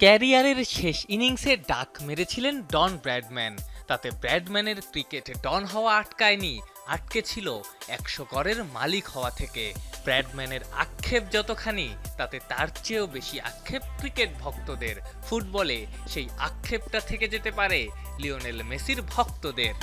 ক্যারিয়ারের শেষ ইনিংসে ডাক মেরেছিলেন ডন ব্র্যাডম্যান। তাতে ব্র্যাডম্যানের ক্রিকেটে ডন হওয়া আটকায়নি, আটকে ছিল ১০০ গড়ের মালিক হওয়া থেকে। ব্র্যাডম্যানের আক্ষেপ যতখানি, তাতে তার চেয়েও বেশি আক্ষেপ ক্রিকেট ভক্তদের। ফুটবলে সেই আক্ষেপটা থেকে যেতে পারে লিওনেল মেসির ভক্তদের।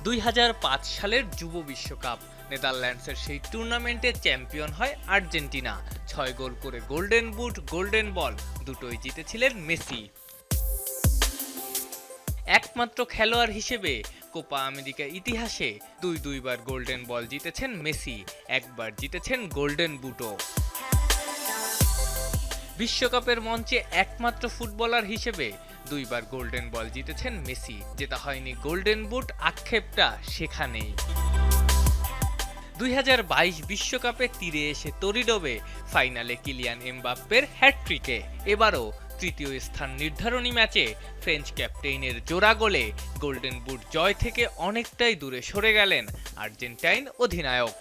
২০০৫ সালের যুব বিশ্বকাপ নেদারল্যান্ডসের সেই টুর্নামেন্টে চ্যাম্পিয়ন হয় আর্জেন্টিনা। ৬ গোল করে গোল্ডেন বুট, গোল্ডেন বল দুটোই জিতেছিলেন মেসি। একমাত্র খেলোয়াড় হিসেবে কোপা আমেরিকা ইতিহাসে দুইবার গোল্ডেন বল জিতেছেন মেসি, একবার জিতেছেন গোল্ডেন বুটও। বিশ্বকাপের মঞ্চে একমাত্র ফুটবলার হিসেবে দুইবার গোল্ডেন বল জিতেছেন মেসি। যেটা হয়নি গোল্ডেন বুট, আক্ষেপটা সেখানেই। ২০২২ বিশ্বকাপে তীরে এসে তরি ডোবে ফাইনালে কিলিয়ান এমবাপ্পের হ্যাটট্রিকে। এবারও তৃতীয় স্থান নির্ধারণী ম্যাচে ফ্রেঞ্চ ক্যাপ্টেইনের জোড়া গোলে গোল্ডেন বুট জয় থেকে অনেকটাই দূরে সরে গেলেন আর্জেন্টাইন অধিনায়ক।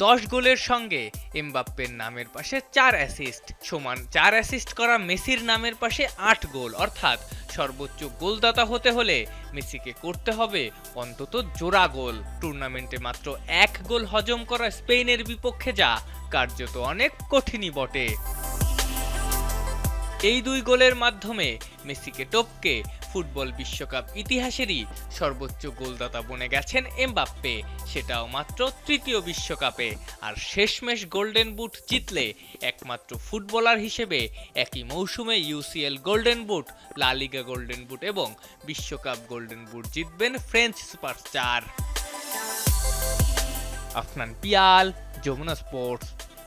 ১০ গোলের সঙ্গে এমবাপ্পের নামের পাশে ৪ অ্যাসিস্ট, সমান ৪ অ্যাসিস্ট করা মেসির নামের পাশে ৮ গোল। অর্থাৎ সর্বোচ্চ গোলদাতা হতে হলে মেসিকে করতে হবে অন্তত জোড়া গোল। টুর্নামেন্টে মাত্র ১ গোল হজম করা স্পেনের বিপক্ষে যা কার্যত অনেক কঠিনই বটে। এই ২ গোলের মাধ্যমে মেসিকে টপকে ফুটবল বিশ্বকাপ ইতিহাসেরই সর্বোচ্চ গোলদাতা বনে গেছেন এমবাপ্পে, সেটাও মাত্র তৃতীয় বিশ্বকাপে। আর শেষমেশ গোল্ডেন বুট জিতলে একমাত্র ফুটবলার হিসেবে একই মৌসুমে ইউসিএল গোল্ডেন বুট, লা লিগা গোল্ডেন বুট এবং বিশ্বকাপ গোল্ডেন বুট জিতবেন French superstar. Afnan Piyal, Jamuna sports.